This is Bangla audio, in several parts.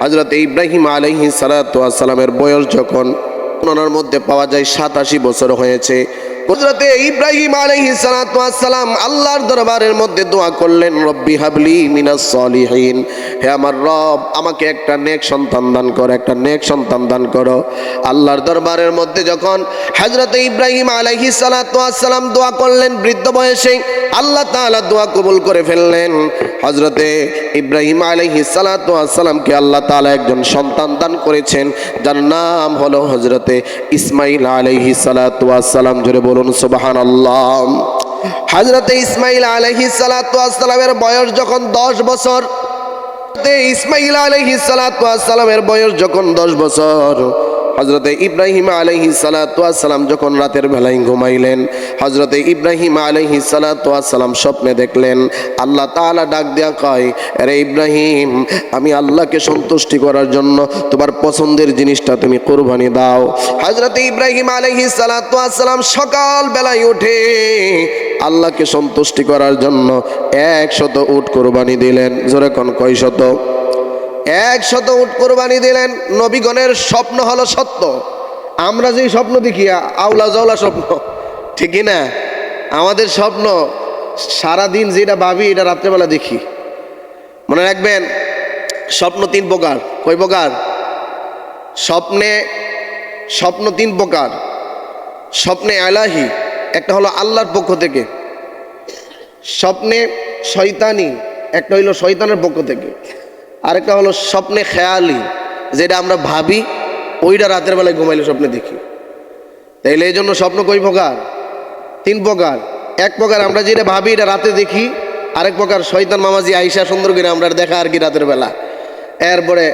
হযরত ইব্রাহিম আলাইহিস সালাতু ওয়াস সালামের বয়স যখন ওনার মধ্যে পাওয়া যায় 87 বছর হয়েছে। হযরত ইব্রাহিম আলাইহিস সালাতু ওয়াস সালাম আল্লাহর দরবারের মধ্যে দোয়া করলেন, রব্বি হাবলি মিনাস সলিহিন, হে আমার রব আমাকে একটা নেক সন্তান দান করো, একটা নেক সন্তান দান করো। আল্লাহর দরবারের মধ্যে যখন হযরত ইব্রাহিম আলাইহিস সালাতু ওয়াস সালাম দোয়া করলেন বৃদ্ধ বয়সে, আল্লাহ তাআলা দোয়া কবুল করে ফেললেন। হযরত ইব্রাহিম আলাইহিস সালাতু ওয়াস সালামকে আল্লাহ তাআলা একজন সন্তান দান করেছেন, যার নাম হলো হযরত ইসমাঈল আলাইহিস সালাতু ওয়াস সালাম। জোরে বলুন সুবহানাল্লাহ। হযরত ইসমাঈল আলাইহিস সালাতু ওয়াস সালামের বয়স যখন 10 বছর, ইসমাঈল আলাইহিস সালাতু ওয়াস সালামের বয়স যখন 10 বছর, হযরত ইব্রাহিম আলাইহিস সালাতু ওয়াস সালাম যখন রাতের বেলায় ঘুমাইলেন, হযরত ইব্রাহিম আলাইহিস সালাতু ওয়াস সালাম স্বপ্নে দেখলেন, আল্লাহ তাআলা ডাক দেয়া কয়, আরে ইব্রাহিম, আমি আল্লাহকে সন্তুষ্টি করার জন্য তোমার পছন্দের জিনিসটা তুমি কুরবানি দাও। হযরত ইব্রাহিম আলাইহিস সালাতু ওয়াস সালাম সকাল বেলায় উঠে আল্লাহকে সন্তুষ্টি করার জন্য 100 উট কুরবানি দিলেন। জোরে কোন কয় শত? 100 উট কুরবানি দিলেন। নবীগণের স্বপ্ন হলো সত্য। আমরা যেই স্বপ্ন দেখি আউলা জাউলা স্বপ্ন, ঠিক না? আমাদের স্বপ্ন সারাদিন যেটা ভাবি এটা রাত্রেবেলা দেখি। মনে রাখবেন, স্বপ্ন 3 প্রকার। কয় প্রকার? স্বপ্ন 3 প্রকার। স্বপ্নে এলাহি, একটা হলো আল্লাহর পক্ষ থেকে। স্বপ্নে শয়তানি, একটা হইলো শয়তানের পক্ষ থেকে। আরেকটা হলো স্বপ্নে খেয়ালি, যেটা আমরা ভাবি ওইটা রাতের বেলায় ঘুমাইলে স্বপ্নে দেখি। তাইলে এই জন্য স্বপ্ন কয় প্রকার? 3 প্রকার। এক প্রকার আমরা যেটা ভাবি এটা রাতে দেখি, আরেক প্রকার শয়তান মামাজি আইসা সুন্দর করে আমরা দেখা আর কি রাতের বেলা। এরপরে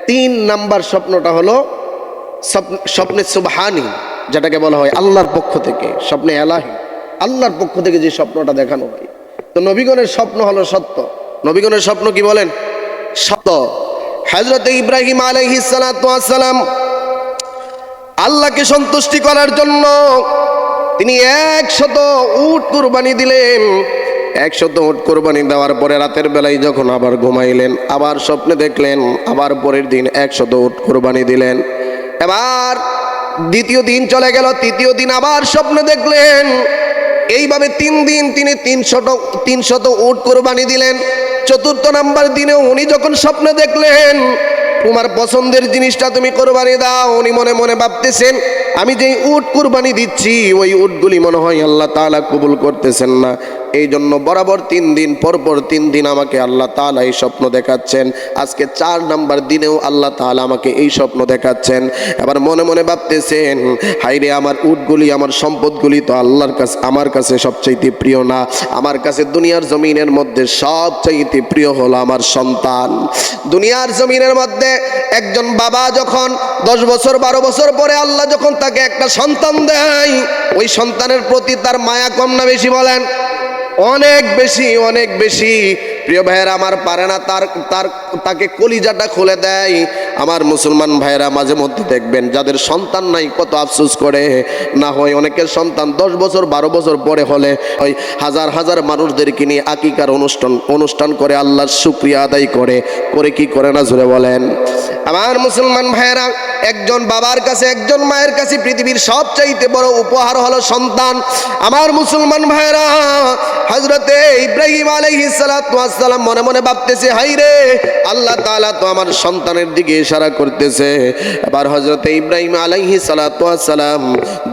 3 নাম্বার স্বপ্নটা হলো স্বপ্নে সুবহানি, যেটাকে বলা হয় আল্লাহর পক্ষ থেকে। স্বপ্নে এলাহি, আল্লাহর পক্ষ থেকে যে স্বপ্নটা দেখানো হয়। তো নবীগণের স্বপ্ন হলো সত্য। নবীগণের স্বপ্ন কি বলেন? সত্য। হযরত ইব্রাহিম আলাইহিস সালাতু ওয়াস সালাম আল্লাহকে সন্তুষ্টি করার জন্য তিনি 100 উট কুরবানি দিলেন। 100 উট কুরবানি দেওয়ার পরে রাতের বেলায় যখন আবার ঘুমাইলেন, আবার স্বপ্নে দেখলেন, আবার পরের দিন 100 উট কুরবানি দিলেন। এবার দ্বিতীয় দিন চলে গেল, তৃতীয় দিন আবার স্বপ্নে দেখলেন। এইভাবে 3 দিন তিনি 300 উট কুরবানি দিলেন। চতুর্থ নাম্বার দিনে উনি যখন স্বপ্নে দেখলেন তোমার পছন্দের জিনিসটা তুমি কুরবানি দাও, উনি মনে মনে ভাবতেছেন, আমি যেই উট কুরবানি দিচ্ছি ওই উটগুলি মনে হয় আল্লাহ তাআলা কবুল করতেছেন না। এই জন্য বরাবর 3 দিন পরপর 3 দিন আমাকে আল্লাহ তাআলা এই স্বপ্ন দেখাচ্ছেন। আজকে 4 নাম্বার দিনেও আল্লাহ তাআলা আমাকে এই স্বপ্ন দেখাচ্ছেন। এবার মনে মনে ভাবতেছেন, হাইরে আমার উটগুলি, আমার সম্পদগুলি তো আল্লাহর কাছে, আমার কাছে সবচাইতে প্রিয় না। আমার কাছে দুনিয়ার জমিনের মধ্যে সবচাইতে প্রিয় হলো আমার সন্তান। দুনিয়ার জমিনের মধ্যে একজন বাবা যখন 10 বছর 12 বছর পরে আল্লাহ যখন তাকে একটা সন্তান দেয়, ওই সন্তানের প্রতি তার মায়া কম না বেশি? বলেন। অনেক বেশি, অনেক বেশি। প্রিয় ভাইয়েরা আমার, পারে না তাকে কলিজাটা খুলে দেয়। আমার মুসলমান ভাইয়েরা মাঝে মধ্যে দেখবেন যাদের সন্তান নাই কত আফসোস করে। না হয় অনেকের সন্তান 10 বছর 12 বছর পরে হলে ওই হাজার হাজার মানুষদেরকে নিয়ে আকিকার অনুষ্ঠান করে আল্লাহর শুকরিয়া আদায় করে কি করে না? জোরে বলেন। আমার মুসলমান ভাইয়েরা, একজন বাবার কাছে, একজন মায়ের কাছে পৃথিবীর সবচাইতে বড় উপহার হলো সন্তান। আমার মুসলমান ভাইয়েরা, হযরতে ইব্রাহিম আলাইহিস সালাতু ওয়াস সালাম মনে মনে ভাবতেছে, হাইরে আল্লাহ তাআলা তো আমার সন্তানের দিকে ইশারা করতেছে। এবার হযরতে ইব্রাহিম আলাইহিস সালাতু ওয়াস সালাম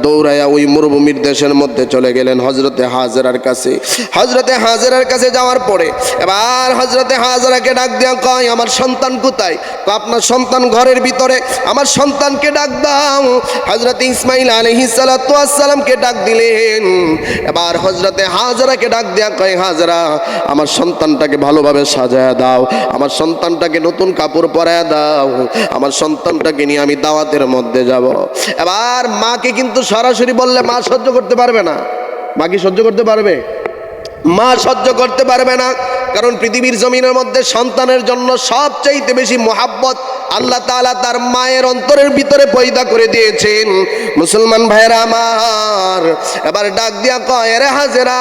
দৌড়ায়া ওই মরুভূমির দেশের মধ্যে চলে গেলেন হযরতে হাজেরার কাছে। হযরতে হাজেরার কাছে যাওয়ার পরে এবার হযরতে হাজেরাকে ডাক দেয়া কয়, আমার সন্তান কোথায়? আপনার সন্তান ঘরের ভিতরে, আমার সন্তানকে ডাক দাও। হযরতে ইসমাঈল আলাইহিস সালাতু ওয়াস সালামকে ডাক দিলেন। এবার হযরতে হাজেরাকে ডাক দেয়া কয়, হাজেরা আমার সন্তানটাকে ভালোভাবে সাজায়া দাও, আমার সন্তানটাকে নতুন কাপড় পরায়া দাও, আমার সন্তানটাকে নিয়ে আমি দাওয়াতের মধ্যে যাব। এবার মাকে কিন্তু সরাসরি বললে মা সহ্য করতে পারবে না। মা কি সহ্য করতে পারবে? মা সহ্য করতে পারবে না। কারণ পৃথিবীর জমিনের মধ্যে সন্তানের জন্য সবচাইতে বেশি মোহাব্বত আল্লাহ তাআলা তার মায়ের অন্তরের ভিতরে পয়দা করে দিয়েছেন। মুসলমান ভাইরা আমার, এবার ডাক দিয়া কয়, রে হাজেরা,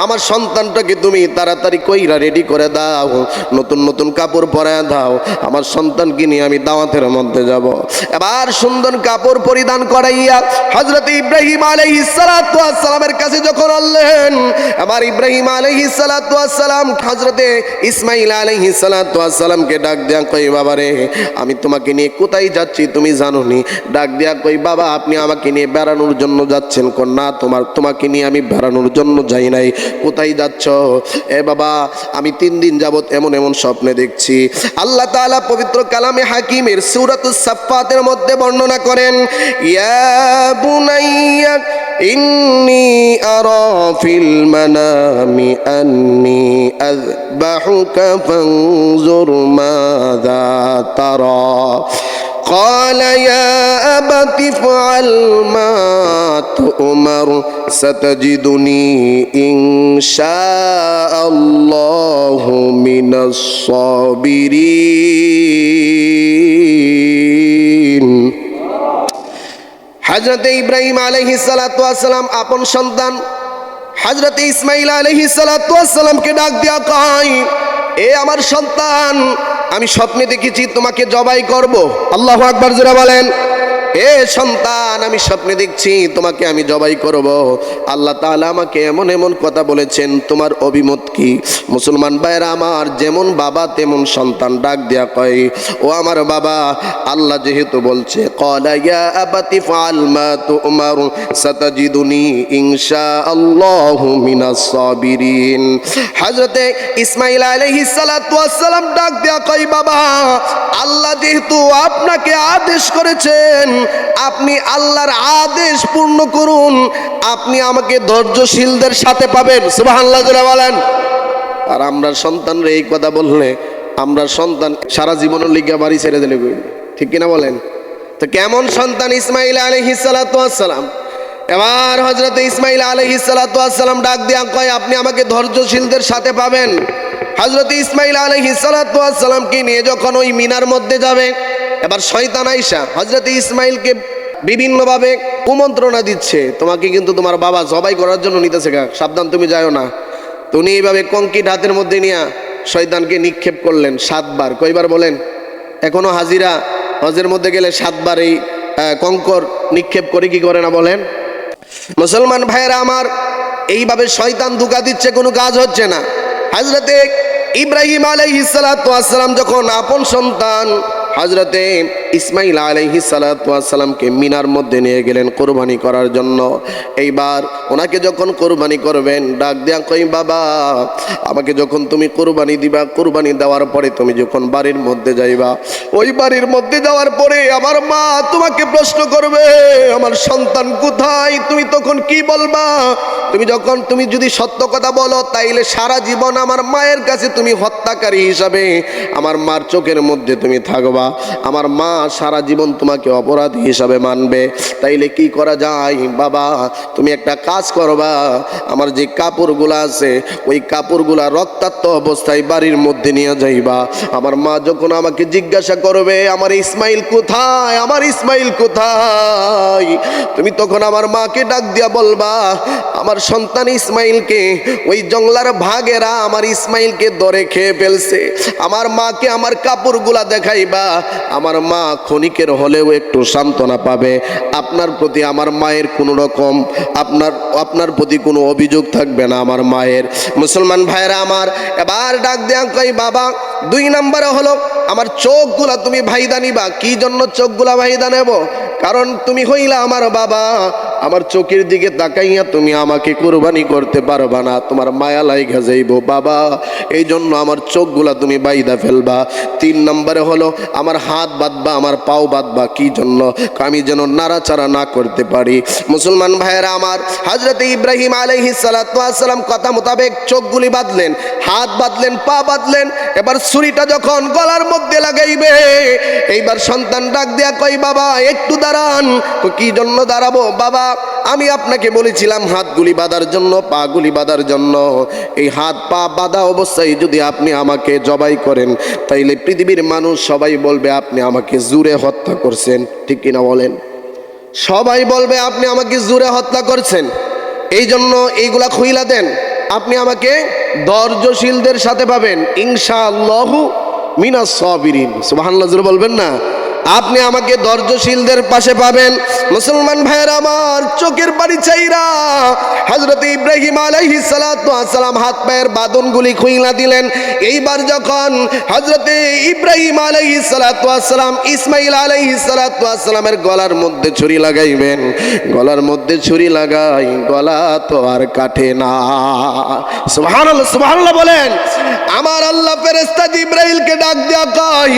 আমার সন্তানটাকে তুমি তাড়াতাড়ি কইরা রেডি করে দাও, নতুন নতুন কাপড় পরায় দাও, আমার সন্তানকে নিয়ে আমি দাওয়াতের মধ্যে যাব। এবার সুন্দর কাপড় পরিধান করাইয়া হযরত ইব্রাহিম আলাইহিস সালাতু ওয়াস সালামের কাছে যখন আনলেন, এবার ইব্রাহিম আলাইহিস সালাতু ওয়াস সালাম হযরতে ইসমাঈল আলাইহিস সালাতু ওয়াস সালামকে ডাক দিয়া কই, বাবা রে, আমি তোমাকে নিয়ে কোথায় যাচ্ছি তুমি জানো নি? ডাক দিয়া কই, বাবা আপনি আমাকে নিয়ে বেড়ানোর জন্য যাচ্ছেন? কোন না, তোমাকে নিয়ে আমি বেড়ানোর জন্য যাই নাই। কোথায় যাচ্ছ? এ বাবা, আমি 3 দিন যাবত এমন এমন স্বপ্নে দেখছি। আল্লাহ তাআলা পবিত্র কালামে হাকিমের সূরাতুস সাফফাতের মধ্যে বর্ণনা করেন, ইয়া বুনাইয়া ইন্নী আরা ফিল মানামি আন্নী আযবাহুকা ফানজুর মাযা তারা قال يا أبت افعل ما تؤمر ستجدني إن شاء الله من الصابرين। হযরত ইব্রাহিম আলাইহিস সালাতু ওয়াস সালাম আপন সন্তান হযরত ইসমাঈল আলাইহিস সালাতু ওয়াস সালামকে ডাক দিয়া কয়, এ আমার সন্তান, আমি স্বপ্নে দেখেছি তোমাকে জবাই করব। আল্লাহু আকবার জোরে বলেন। এ সন্তান, আমি স্বপ্নে দেখছি তোমাকে আমি জবাই করব। আল্লাহ তাআলা আমাকে এমন এমন কথা বলেছেন, তোমার অভিমত কি? মুসলমান ভাইরা আমার, যেমন বাবা তেমন সন্তান ডাক দেয়া কয়, ও আমার বাবা, আল্লাহ যেহেতু বলছে ক্বালা ইয়া আবাতি ফাআল মা তুমার সাতাজিদুনি ইনশাআল্লাহু মিনাস সাবিরিন। হযরতে ইসমাঈল আলাইহিস সালাতু ওয়াস সালাম ডাক দেয়া কয়, বাবা, আল্লাহ যেহেতু আপনাকে আদেশ করেছেন, আপনি আল্লাহর আদেশ পূর্ণ করুন, আপনি আমাকে ধৈর্যশীলদের সাথে পাবেন। সুবহানাল্লাহ বলেন। আর আমরা সন্তানরা এই কথা বললে, আমরা সন্তান সারা জীবনের লিগা বাড়ি ছেড়ে দিলে, ঠিক কিনা বলেন? তো কেমন সন্তান ইসমাঈল আলাইহিস সালাতু ওয়াস সালাম? এবার হযরত ইসমাঈল আলাইহিস সালাতু ওয়াস সালাম ডাক দিয়া কয়, আপনি আমাকে ধৈর্যশীলদের সাথে পাবেন। হযরত ইসমাঈল আলাইহিস সালাতু ওয়াস সালামকে নিয়ে যখন ওই মিনার মধ্যে যাবে, এবার শয়তান আইসা হযরত ইসমাঈলকে বিভিন্নভাবে কুমন্ত্রণা দিচ্ছে, তোমাকে কিন্তু তোমার বাবা জবাই করার জন্য নিতেছে, সাবধান, তুমি যাও না। তো উনি এইভাবে কঙ্কিট হাতের মধ্যে নিয়ে শয়তানকে নিক্ষেপ করলেন 7 বার। কয়বার বলেন? এখনো হাজিরা হজের মধ্যে গেলে 7 বার এই কঙ্কর নিক্ষেপ করে, কি করে না বলেন? মুসলমান ভাইয়েরা আমার, এইভাবে শয়তান ধোঁকা দিচ্ছে, কোনো কাজ হচ্ছে না। হযরতে ইব্রাহিম আলাইহিস সালাতু ওয়াস সালাম যখন আপন সন্তান হযরতে ইসমাঈল আলাইহিস সালাতু ওয়াস সালামকে মিনার মধ্যে নিয়ে গেলেন কোরবানি করার জন্য। এইবার ওনাকে যখন কোরবানি করবেন, ডাক দেয়া কই, বাবা, আমাকে যখন তুমি কোরবানি দিবা, কোরবানি দেওয়ার পরে তুমি যখন বাড়ির মধ্যে যাইবা, ওই বাড়ির মধ্যে যাওয়ার পরে আমার মা তোমাকে প্রশ্ন করবে, আমার সন্তান কোথায়? তুমি তখন কি বলবা? তুমি যদি সত্য কথা বলো, তাইলে সারা জীবন আমার মায়ের কাছে তুমি হত্যাকারী হিসাবে আমার মার চোখের মধ্যে তুমি থাকবা, আমার মা সারা জীবন তোমাকে অপরাধী হিসাবে মানবে। তাইলে কি করা যায়? বাবা, তুমি একটা কাজ করবা, আমার যে কাপড়গুলা আছে ওই কাপড়গুলা রক্তাক্ত অবস্থায় বাড়ির মধ্যে নিয়ে যাইবা। আমার মা যখন আমাকে জিজ্ঞাসা করবে, আমার ইসমাঈল কোথায়, আমার ইসমাঈল কোথায়, তুমি তখন আমার মাকে ডাক দিয়া বলবা, আমার সন্তান ইসমাঈলকে ওই জঙ্গলার ভাগেরা আমার ইসমাঈলকে ধরে খেয়ে ফেলছে। আমার মাকে আমার কাপড়গুলা দেখাইবা, আমার মা ক্ষণিকের হলেও একটু সান্ত্বনা পাবে। আপনার প্রতি আমার মায়ের কোনো রকম আপনার প্রতি কোনো অভিযোগ থাকবে না আমার মায়ের। মুসলমান ভাইরা আমার, এবার ডাক দেয়া কই, বাবা, 2 নম্বরে হলো আমার চোখগুলা তুমি ভাইদা নিবা। কি জন্য চোখগুলা ভাইদা নেব? কারণ তুমি হইলা আমার বাবা, আমার চোখের দিকে তাকাইয়া তুমি আমাকে কুরবানি করতে পারবা না, তোমার মায়া লাইগা যাইব বাবা, এই জন্য আমার চোখগুলা তুমি বাইদা ফেলবা। 3 নম্বরে হলো আমার হাত বাঁধবা, আমার পাও বাঁধবা। কি জন্য? আমি যেন নাড়াচাড়া না করতে পারি। মুসলমান ভাইয়েরা আমার, হযরতে ইব্রাহিম আলাইহিস সালাতু ওয়াস সালাম কথা মোতাবেক চোখগুলি বাঁধলেন, হাত বাঁধলেন, পা বাঁধলেন। এবার ছুরিটা যখন গলার মধ্যে লাগাইবে, এইবার সন্তান ডাক দেয়া কই, বাবা একটু দাঁড়ান। কি জন্য দাঁড়াবো? বাবা আমি আপনাকে বলেছিলাম হাতগুলি বাঁধার জন্য, পাগুলি বাঁধার জন্য। এই হাত পা বাঁধা অবস্থায় যদি আপনি আমাকে জবাই করেন, তাইলে পৃথিবীর মানুষ সবাই বলবে আপনি আমাকে জুরে হত্যা করছেন। ঠিক কিনা বলেন? সবাই বলবে আপনি আমাকে জুরে হত্যা করছেন। এই জন্য এইগুলা খুইলা দেন, আপনি আমাকে ধৈর্যশীলদের সাথে পাবেন, ইনশাআল্লাহু মিনাস সাবিরিন। সুবহানাল্লাহ জোরে বলবেন না? আপনি আমাকে ধৈর্যশীলদের পাশে পাবেন। মুসলমান ভাইয়েরা আমার, চোখের পানি চাইরা হযরত ইব্রাহিম আলাইহিস সালাতু ওয়াস সালাম হাত পায়ের বাঁধনগুলি খুইলা দিলেন। এইবার যখন হযরত ইব্রাহিম আলাইহিস সালাতু ওয়াস সালাম ইসমাঈল আলাইহিস সালাতু ওয়াস সালামের গলার মধ্যে ছুরি লাগাইবেন, গলার মধ্যে ছুরি লাগাই গলা তো আর কাটে না। সুবহানাল্লাহ, সুবহানাল্লাহ বলেন। আমার আল্লাহ ফেরেশতা জিবরাইলকে ডাক দিয়া কয়,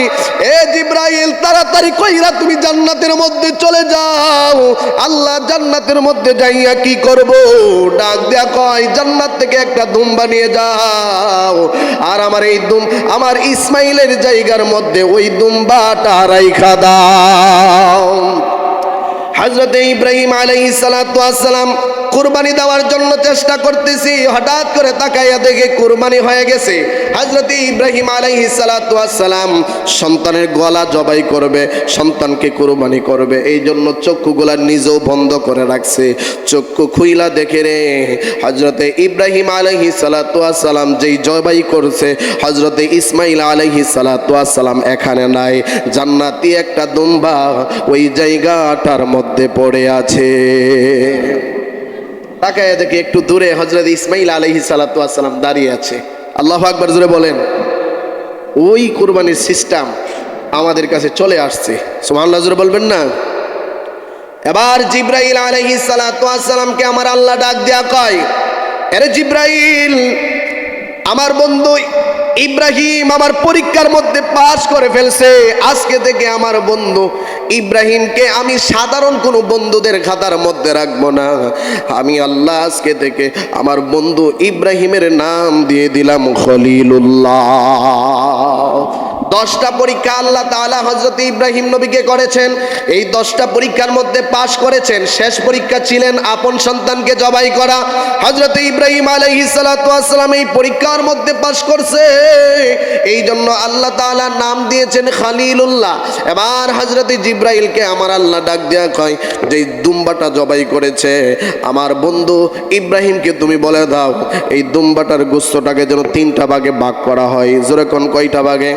এ জিবরাইল, তাড়াতাড়ি কইরা তুমি জান্নাতের মধ্যে চলে যাও। আল্লাহ জান্নাতের মধ্যে যাইয়া কি করব? ডাক দিয়া কয়, জান্নাত থেকে একটা দুম্বা নিয়ে যাও, আর আমার ইসমাইলের জায়গার মধ্যে ওই দুম্বাটা রাইখা দাও। হযরত ইব্রাহিম আলাইহিস সালাতু ওয়াস সালাম কুরবানি দেওয়ার জন্য চেষ্টা করতেছি, হঠাৎ করে তাকাইয়া দেখে কুরবানি হয়ে গেছে। হযরত ইব্রাহিম আলাইহিস সালাতু ওয়াস সালাম সন্তানের গলা জবাই করবে, সন্তানকে কুরবানি করবে, এই জন্য চক্ষুগুলা নিজেও বন্ধ করে রাখছে। চক্ষু খুইলা দেখে রে হযরত ইব্রাহিম আলাইহিস সালাতু ওয়াস সালাম যেই জবাই করছে, হযরত ইসমাঈল আলাইহিস সালাতু ওয়াস সালাম এখানে নাই, জান্নাতি একটা দুম্বা ওই জায়গাটার মধ্যে পড়ে আছে। তাকায় দেখে একটু দূরে হযরত ইসমাঈল আলাইহিস সালাতু ওয়াস সালাম দাঁড়িয়ে আছে। আল্লাহু আকবার জোরে বলেন। ওই কুরবানির সিস্টেম আমাদের কাছে চলে আসছে। সুবহানাল্লাহ জোরে বলবেন না? এবার জিবরাইল আলাইহিস সালাতু ওয়াস সালামকে আমার আল্লাহ ডাক দেয়া কয়, আরে জিবরাইল, আমার বন্ধু ইব্রাহিম আমার পরীক্ষার মধ্যে পাস করে ফেলছে। আজকে থেকে আমার বন্ধু ইব্রাহিমকে আমি সাধারণ কোনো বন্ধুদের খাতার মধ্যে রাখবো না। আমি আল্লাহ আজকে থেকে আমার বন্ধু ইব্রাহিমের নাম দিয়ে দিলাম খলিলুল্লাহ। 10টা পরীক্ষা আল্লাহ তাআলা হযরত ইব্রাহিম নবীকে করেছেন। এই 10টা পরীক্ষার মধ্যে পাশ করেছেন। শেষ পরীক্ষা ছিলেন আপন সন্তানকে জবাই করা। হযরত ইব্রাহিম আলাইহিস সালাতু ওয়াস সালাম এই পরীক্ষার মধ্যে পাশ করছে, এই জন্য আল্লাহ তাআলা নাম দিয়েছেন খলিলুল্লাহ। এবার হযরত জিবরাইলকে আমার আল্লাহ ডাক দেয়া কয়, যে দুম্বাটা জবাই করেছে আমার বন্ধু ইব্রাহিমকে তুমি বলে দাও এই দুম্বাটার গোশতটাকে যেন 3টা ভাগে ভাগ করা হয়। জোরে কোন কয়টা ভাগে?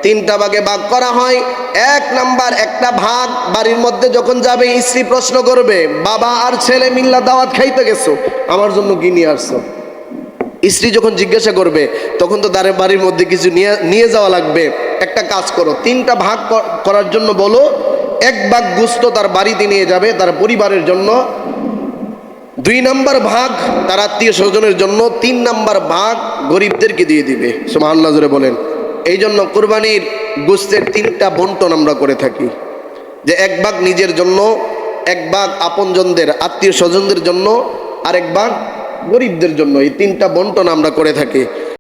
3টা ভাগে ভাগ করা হয়। 1 নাম্বার, একটা ভাগ বাড়ির মধ্যে যখন যাবে স্ত্রী প্রশ্ন করবে, বাবা আর ছেলে মিল্লা দাওয়াত খাইতে গেছো, আমার জন্য কি নিয়ে আসছো? স্ত্রী যখন জিজ্ঞাসা করবে তখন তো তার বাড়ির মধ্যে কিছু নিয়ে যাওয়া লাগবে। একটা কাজ করো, 3টা ভাগ করার জন্য বলো। 1 ভাগ গোশত তার বাড়িতে নিয়ে যাবে তার পরিবারের জন্য, 2 নাম্বার ভাগ তার আত্মীয় স্বজনের জন্য, 3 নাম্বার ভাগ গরিবদেরকে দিয়ে দিবে। সুবহানাল্লাহ জোরে বলেন। এই জন্য কুরবানির গোশতের 3টা বন্টন আমরা করে থাকি, যে 1 ভাগ নিজের জন্য, 1 ভাগ আপনজনদের আত্মীয় স্বজনদের জন্য, আর 1 ভাগ গরিবদের জন্য। এই 3টা বন্টন আমরা করে থাকি।